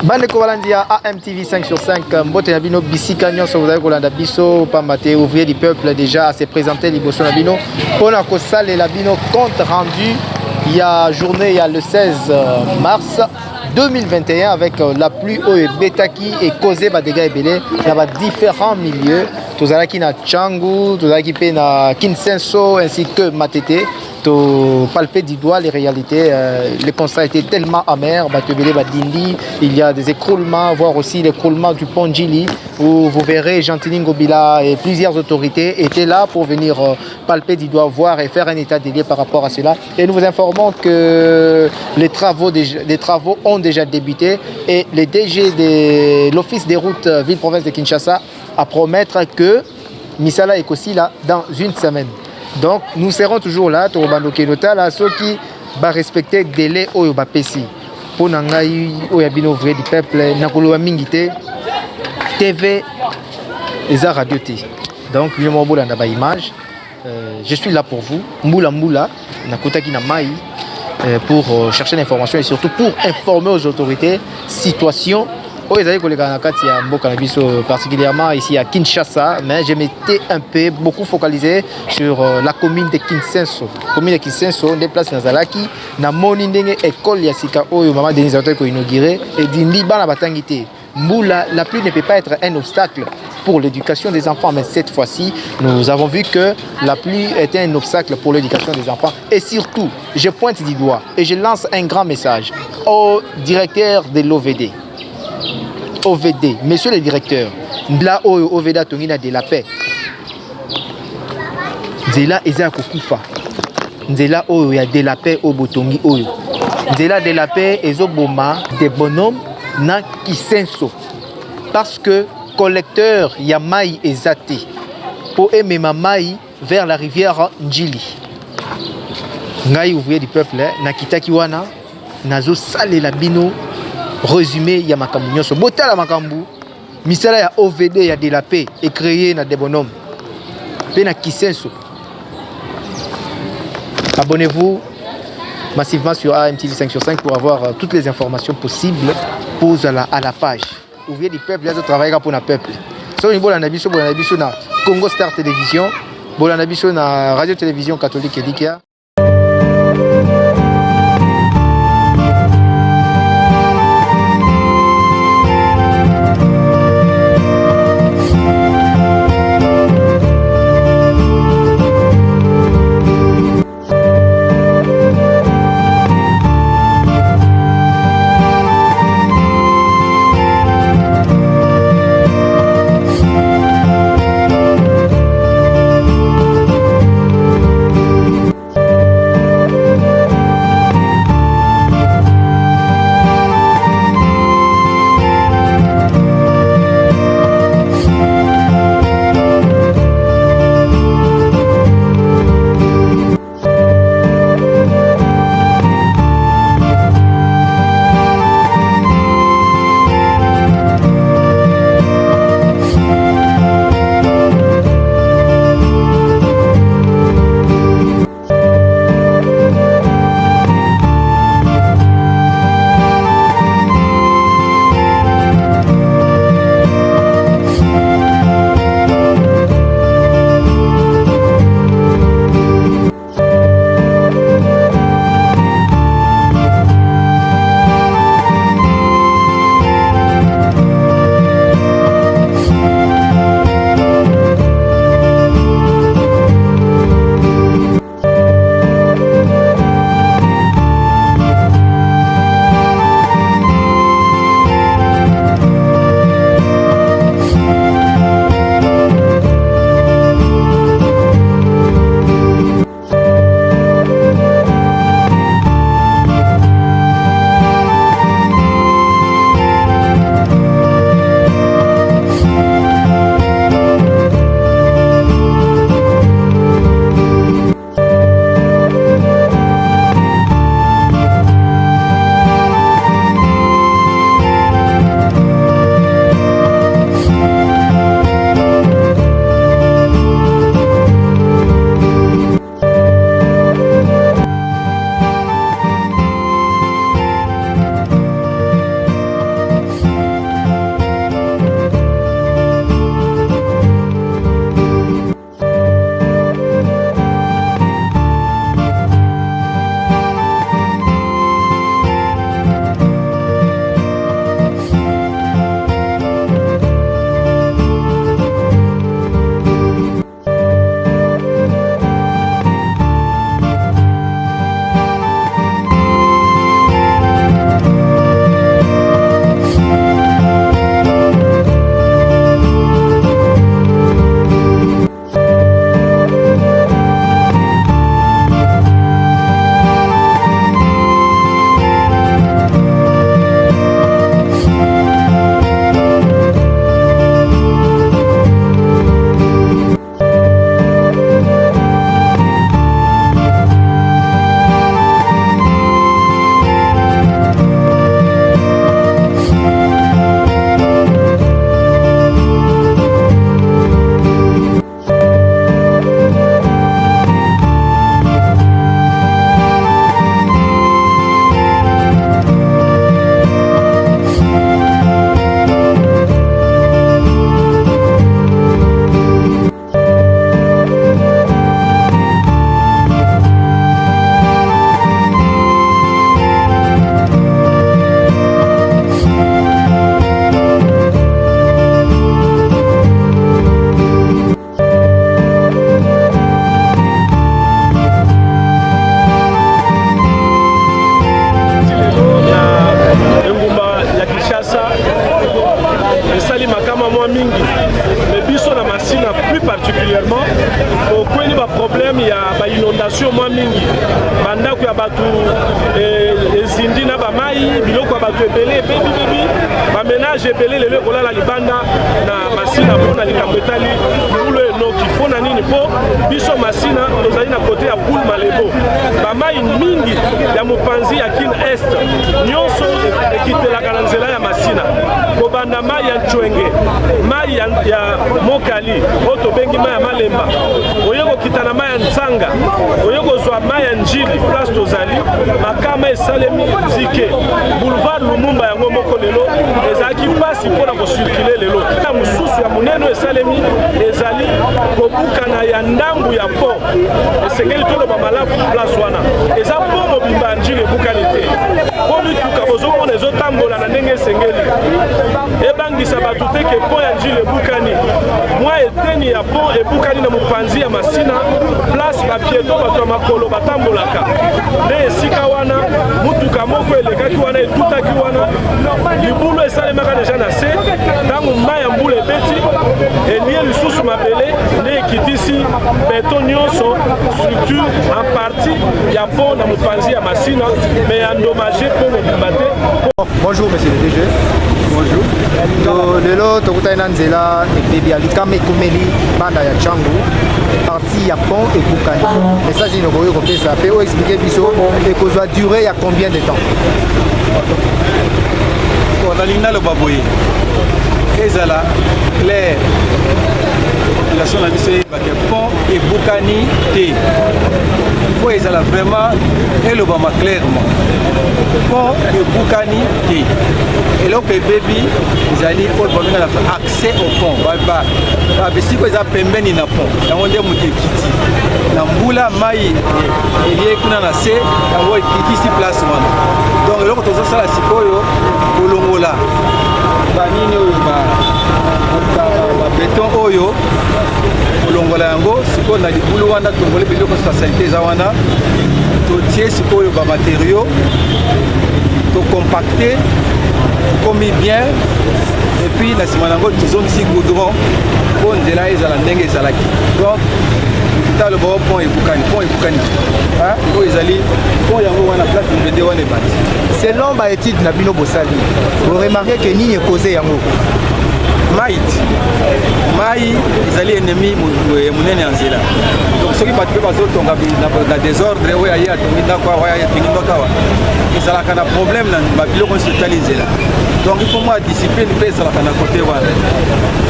Bande Kovalandia AMTV 5 sur 5 Mbote Nabino Bisika Nyonso vous avez Kolanda Biso Pambate ouvrier du peuple déjà s'est présenté Liboso Nabino pour la Kosal et Labino compte rendu il y a journée il y a le 16 mars 2021 avec la pluie et Betaki et causé des dégâts ébélés dans différents milieux. Tous les qui na Tchangu, tous les qui na Kinsenso ainsi que Matete. To palper du doigt les réalités, le constat était tellement amer, il y a des écroulements, voire aussi l'écroulement du pont Djili, où vous verrez Gentini Ngobila et plusieurs autorités étaient là pour venir palper du doigt, voir et faire un état des lieux par rapport à cela. Et nous vous informons que les travaux ont déjà débuté et le DG de l'Office des routes ville-province de Kinshasa a promettre que Misala est aussi là dans une semaine. Donc nous serons toujours là, ceux qui vont respecter le délai au Bapesi. Pour nous, nous ouvrier du peuple, nous TV et radio. Donc image. Je suis là pour vous, Moula, pour chercher l'information et surtout pour informer aux autorités situation. Particulièrement ici à Kinshasa, mais je m'étais beaucoup focalisé sur la commune de Kinsenso. La commune de Kinsenso, on déplace dans Zalaki, na moni ndenge école ya sika oyo maman Denis Ato ko inauguré et dit liba na batangité. Moula, la pluie ne peut pas être un obstacle pour l'éducation des enfants, mais cette fois-ci, nous avons vu que la pluie était un obstacle pour l'éducation des enfants. Et surtout, je pointe du doigt et je lance un grand message au directeur de l'OVD. OVD, monsieur le directeur, là où OVD Tongina de la paix, Nzela Eza Kokufa, Nzela où il y a de la paix au Botongi Oyo, Nzela de la paix Ezo Boma, des bonhommes na Kisenso, parce que collecteur Yamaï Ezate, pour aimer Mamaï vers la rivière Ndjili. Ngai ouvrier du peuple, na Kitakiwana, Nazo Sale la Bino. Résumé, il y a Makambu Nyonso. Bota la Makambu, Misala ya OVD, il y a de la paix et créé na des bonhommes. Pena Kisenso. Abonnez-vous massivement sur AMTV 5 sur 5 pour avoir toutes les informations possibles. Pose à la page. Ouvrier du peuple, il y a travailler pour le peuple. So ni bola na biso na Congo Star Télévision, bola na biso na Radio Télévision Catholique Edikia. esali makama mwa mingi mais biso na Masina plus particulièrement okweli ba problème ya ba inondation mwa mingi bandako ya bato ezindi na ba mai biloko ya bato ebele bebi ba ménage ebele lelo kolala libanda na Masina mpona likambo etali bulo enoki mpona nini mpo biso Masina tozali na kote ya poule malebo ba mai mingi ya mopanzi ya kin est nyonso ekitelaka na nzela ya Masina kobanda mai ya Nchwenge mai ya Mokali oyo tobengi mai ya Malemba oye kokita na mai ya Nzanga oye kozwa mai ya Njili place tozali makama esalemi zike boulevard Lumumba yango moko lelo ezalaki mpasi mpona kocircule lelo na mosusu ya monene esalemi ezali kobukana ya ndambu ya pont esengeli toloba malamu place wana eza mpo mobimba ya Njili ebukani te mpo mituka bozomona ezotambola na ndenge esengeli ebangisa bato te ke pont ya Njili ebukani mwa eteni ya pont ebukani na mopanzi ya Masina place bapieto bato ya makolo batambolaka nde esika wana mutuka moko elekaki wana etutaki wana libulu esalemaka deja na se ntango mai ya mbula ebeti elie lisusu mabele nde ekitisi beto nyonso structure en partie ya pont na mopanzi ya Masina mais endommagé mpo mobimba te. Bonjour monsieur le DG. Bonjour. Lelo tokutani na nzela ebebi ya likama ekomeli banda ya Tchangu parti ya pont ebukani message ino koyo kopesa mpe oyo explique biso ekozwa durée ya combien de temps? nalingi naloba boye ezala clair population na biso eyebake pont ebukani te po ezala vraiment elobama clairement pont ebukani te eloko ebebi ezali oyo babenga na accès au pont babesiko eza pembeni na pont yango nde moto ekiti na mbula mai elie kuna na se yango ekitisi place wana donc eloko tozosala sikoyo kolongola banini oyo babeton oyo kolongola yango sikoyo na libulu wana tongole biloko spatialité eza wana totie sikoyo bamaterio tocompacte komi bien et puis na nsima nango tozongisi goudron mpo nzela ezala ndenge ezalaki donc taloba o pont ebukani oyo ezali pont yango wana place mbende wana ebandi selon baétude na bino bosali boremarke ke nini ekoze yango mai ezali ennemi monene ya nzela donc soki bato mpe bazotonga na désordre oyo aye atongi ndako awa aye atongi ndako awa ezalaka na problème na babiloko nyonso etali nzela donc il faut mwa discipline mpe ezalaka na kote wana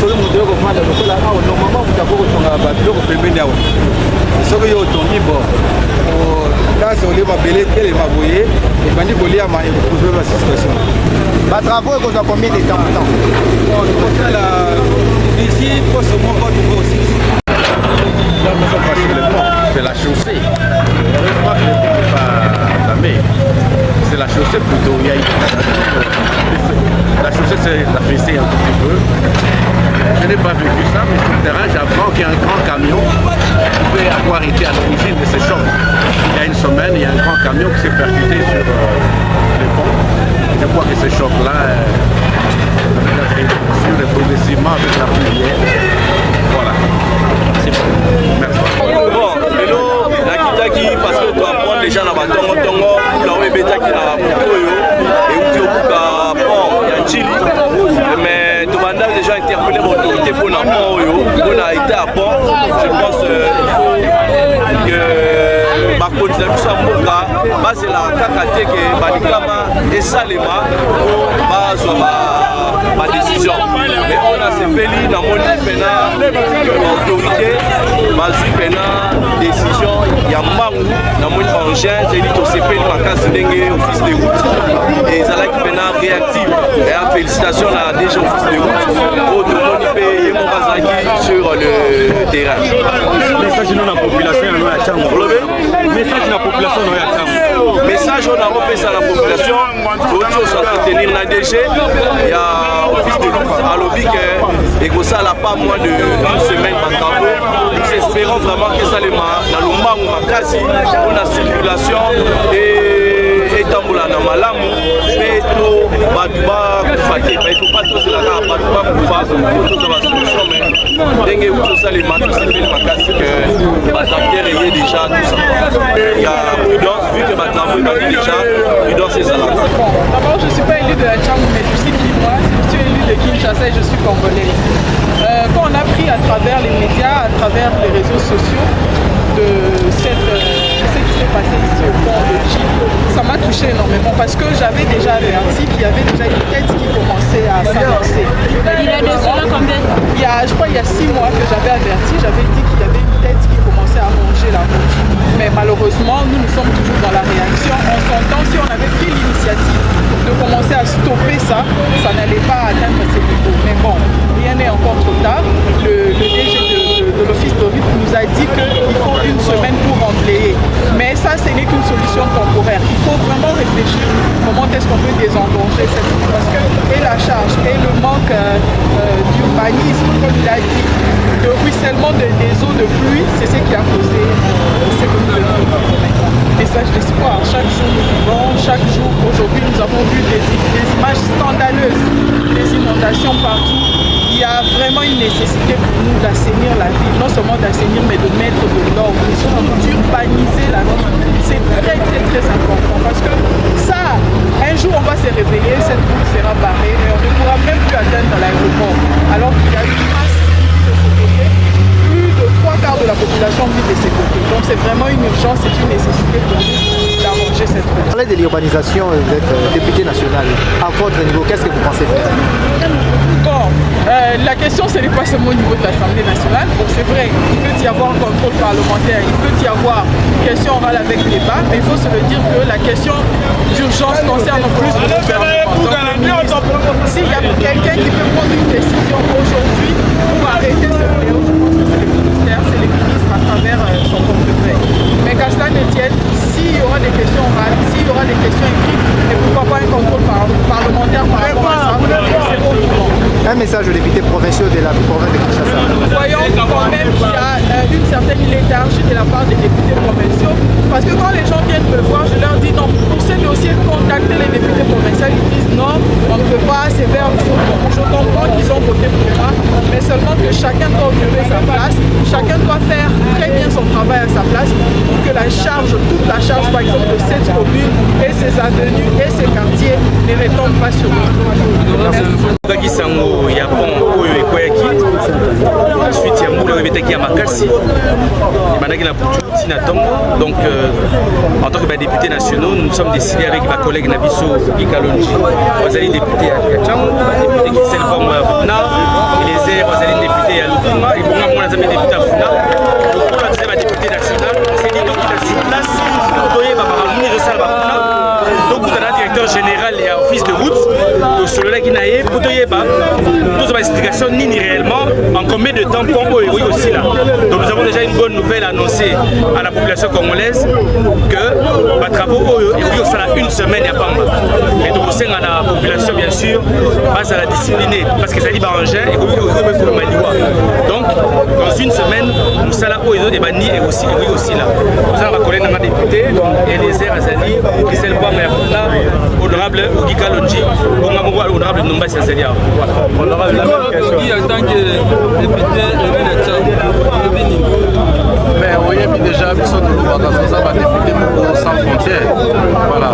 soki moto yo kovanda lokola awa normalement moto akokotonga babiloko pembeni awa soki yo otongi bon kasi olie mabele telema boye ebandi koliama ekokozwe ba situation batravaux ekozwa combien de temps kosala ici poso moko tuko aussi c'est la chaussée. Heureusement que le pont n'est pas entamé. C'est la chaussée plutôt. Il y a la chaussée, c'est la fessée un tout petit peu. Je n'ai pas vécu ça, mais sur le terrain, j'apprends qu'il y a un grand camion qui pouvait avoir été à l'origine de ces chocs. Il y a une semaine, il y a un grand camion qui s'est percuté sur le pont. Je crois que ce choc-là est progressivement avec la pluie. Voilà. C'est bon. Merci. Lelo nakitaki parce que tu apprends déjà na batongo tongo la webetaki na motoyo et uti obuka pont ya Njili mais tu m'as déjà interpellé l'autorité pour na pont oyo on a été à pont je pense il faut que bakonzi na biso ya mboka bazela kaka te ke balikama esalema bazwa badécision mais on a sepeli na moni pena autorité bazwi pena décision ya mbangu na moni engin zeli tosepeli makasi ndenge office de route et ezalaki pena réactive et félicitations na DG office de route oyo tomoni mpe ye moko azalaki sur le terrain. Message na population ya Tchangu message na population ya Tchangu message on a repensé à la population pour s'entretenir na DG ya office de route à l'obique et que ça n'a pas moins d'une semaine par travaux. Nous espérons vraiment que ça les dans le mangue makasi on a circulation et tamboula na malamu mais to bato bakufa te. Il faut pas tozela kaka bato bakufa po toza basolution, mais ndenge tosalema tosepeli makasi que batantere eye déjà tout ça. Il y a prudence, vu que batravaux ebandi déjà, prudence ezalaka. D'abord, je ne suis pas élu de la Tchambou, mais je suis Kinois, je suis élu de Kinshasa et je suis congolais. Quand on a pris à travers les médias, à travers les réseaux sociaux, de ce qui s'est passé ici au pont de Chine, ça m'a touché énormément parce que j'avais déjà averti qu'il y avait déjà une tête qui commençait à s'annoncer. Il y a de cela combien? Je crois il y a 6 mois que j'avais averti, j'avais dit qu'il y avait une tête qui commençait à ronger la route. Mais malheureusement, nous sommes toujours dans la réaction. On s'entend, si on avait pris l'initiative de commencer à stopper ça, ça n'allait pas atteindre ces niveaux. Mais bon, rien n'est encore trop tard. Le DG de l'Office de lutte nous a dit qu'il faut une semaine pour emblayer. Mais ça, ce n'est qu'une solution temporaire. Il faut vraiment réfléchir comment est-ce qu'on peut désengorger cette route. Parce que et la charge et le manque d'urbanisme, comme il a dit, de ruissellement des eaux de pluie, c'est ce qui a causé ce que nous avons maintenant. Message d'espoir, chaque jour nous vivons, chaque jour, aujourd'hui nous avons vu des images scandaleuses, des inondations partout. Il y a vraiment une nécessité pour nous d'assainir la ville, non seulement d'assainir mais de mettre de l'ordre, mais surtout d'urbaniser la ville. C'est très très très important parce que ça, un jour on va se réveiller, cette route sera barrée et on ne pourra même plus atteindre l'aéroport alors qu'il y a une masse de ce côté. Plus de 3/4 de la population vit de ces côtés. Donc c'est vraiment une urgence, c'est une nécessité pour nous d'arranger cette route. Vous parlez de l'urbanisation, vous êtes député national. À votre niveau, qu'est-ce que vous pensez faire? Bon, la question ce n'est pas seulement au niveau de l'Assemblée nationale. Bon, c'est vrai, il peut y avoir un contrôle parlementaire, il peut y avoir question orale avec débat, mais il faut se le dire que la question d'urgence concerne plus le gouvernement. Donc, s'il y a quelqu'un qui peut prendre une décision aujourd'hui pour arrêter ce fléau, je pense que c'est le ministère, c'est le ministre à travers son portefeuille. Mais qu'à cela ne tienne, s'il y aura des questions orales, s'il y aura des questions écrites, et pourquoi pas un contrôle parlementaire par rapport à ça, c'est bon. Un message aux députés provinciaux de la province de Kinshasa. Voyons quand même qu'il y a une certaine léthargie de la part des députés provinciaux. Parce que quand les gens viennent me voir, je leur dis non, pour ce dossier, contactez les députés provinciaux. Ils disent non, on ne peut pas, c'est vers le fond. Je comprends qu'ils ont voté pour moi, mais seulement que chacun doit occuper sa place. Chacun doit faire très bien son travail à sa place pour que la charge, toute la charge par exemple de cette commune et ses avenues et ses quartiers ne retombent pas sur nous. Sango ya pont oyo ekoyaki suite ya mbula oyo ebetaki ya makasi ebandaki na butu na ntongo. Donc en tant que députés nationaux, nous sommes décidés avec ma collègue Nabiso Ikalonji bazali député ya Tchambou, député qui s'est formé à Funa, les airs bazali député ya Lukuma et pour moi on a jamais député à Funa. Donc pour la deuxième député national, c'est dit donc il a sur place doyer ba ramuni de salba Funa. Donc on a directeur général et office de route donc celui-là qui n'a pas toutes les explications ni réellement en combien de temps Congo est aussi là. Donc nous avons déjà une bonne nouvelle annoncée à la population congolaise que les travaux sont là une semaine à Pamba. Mais donc au sein de la population bien sûr, face à la discipline parce que ça dit engin et donc dans une semaine nous sommes là où ils bani et aussi là. Nous avons ma collègue député et les airs Azali qui s'est le point honorable Ogi Kalonji, honorable Nomba Sazélia. Honorable, la même question. En tant que député, mais oui, déjà, nous sommes députés sans frontières. Voilà.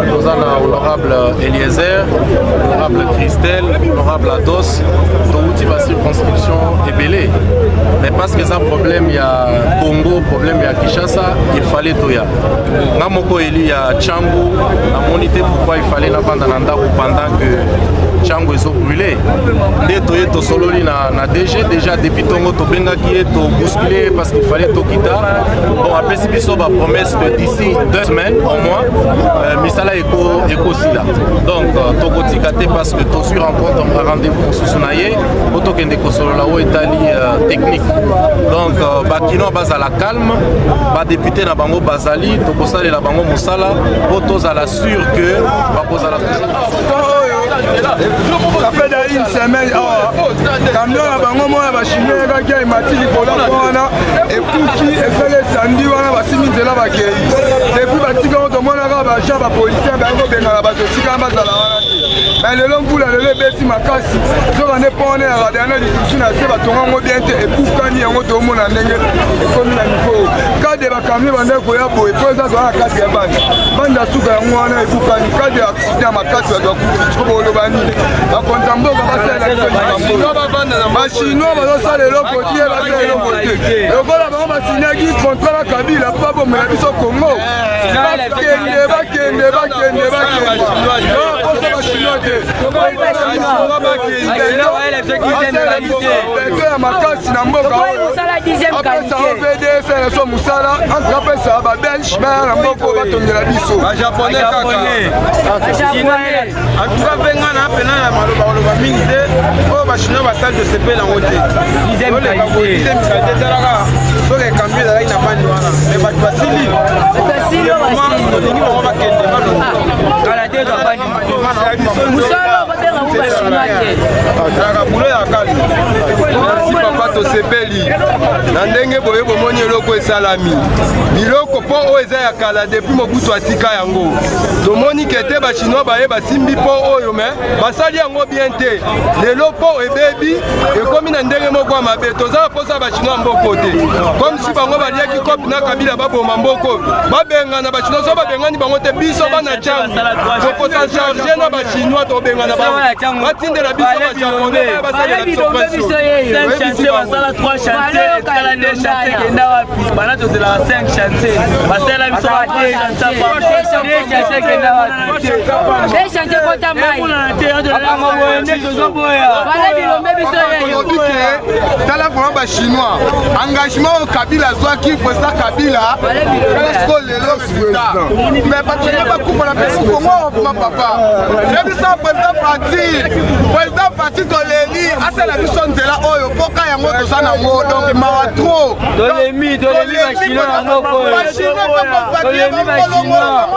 Nous avons l'honorable Eliezer, l'honorable Christelle, l'honorable Ados, tout la circonscription est belée. Mais parce que ça problème, il y a Congo, problème, il y a Kinshasa, il fallait tout. Namoko élu, il y a Tchambou, la monité pourquoi il fallait la vendre pendant que Tchambou est brûlé. Dès que tu na DG, déjà depuis Tongo, tu benga qui est bousculé parce qu'il fallait tout quitter. Bon, après, si tu as promesse que d'ici 2 semaines au moins, Misala est aussi là. Donc, tu as parce que tu as rencontre un rendez-vous pour Sousunaye, tu as Italie technique. Donc, Bakino base à la calme, député na bango Bazali, tu as la bango Moussala, pour la sûr que tu as la toujours. Ça fait déjà une semaine. Camion à bango moi ba chinois ba gay matili kola kona et kuki et fele sandi wana ba simite la ba gay. Depuis ba tika on demande la ba ja ba policier ba ngo benga ba to sika ba zala wana. Mais le long pour le beti makasi. Je va ne pone la dernière discussion na se ba tonga ngo bien te et kukani ngo to mona ndenge et comme na niveau. Kade ba camion ba ndeko ya boy poza zo na kati ya banda. Banda suka ya mwana e kukani kade accident makasi ba ko bolo bani. Ba konza mboka ba sala les Chinois vont faire le côté, le Congo va signer un contrat à Kabila, pas pour me mettre au Congo. de CP la route. Dixième qualité. Sur les camions, là, il n'a pas de douane. Mais pas de facile. Facile, on va qu'elle demande. À la tête, on va pas merci papa to sepeli na ndenge boye bomoni eloko esalami biloko po oyo eza ya kala depuis mobutu atika yango tomoni kete bachinois baye basimbi po oyo me basali yango bien te lelo po ebebi ekomi na ndenge moko ya mabe tozala posa bachinois mboko te comme si bango baliaki kopi na kabila baboma mboko babengana bachinois so babengani bango te biso bana changu tokosa charge na bachinois tobengana bango batindela biso bajaponais basalela biso chantiers, basala 3 chantiers, escala 2 chantiers, kenda wapi bana tozela 5 chantiers, basala biso ba 2 chantiers, kenda wapi 2 chantiers kota mai bana bilombe biso yeyo tala vraiment ba chinois engagement au Kabila zwaki président Kabila presque lelo suta mais pas couper la personne comment papa même ça président parti Toleli asala biso nzela oyo poka yango tozana ngo donc mawa trop Tolemi machino yango ko Tolemi machino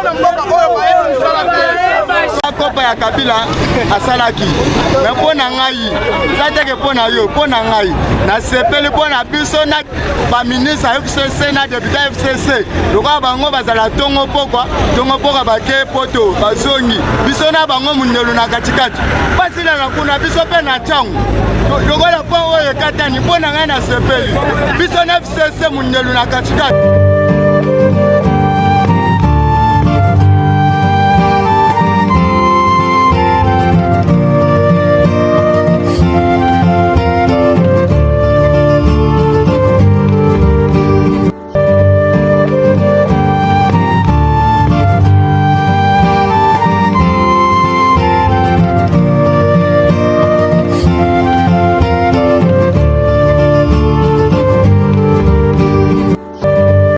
kopa ya Kabila asalaki mais pona ngai zateke pona yo pona ngai na sepeli pona biso na ba ministre FCC na député FCC loka bango bazala tongo pokwa bake poto bazongi biso na bango munelo na katikati basila na kuna biso pe na changu lokola po oyo katani pona ngai na sepeli biso na FCC munelo na katikati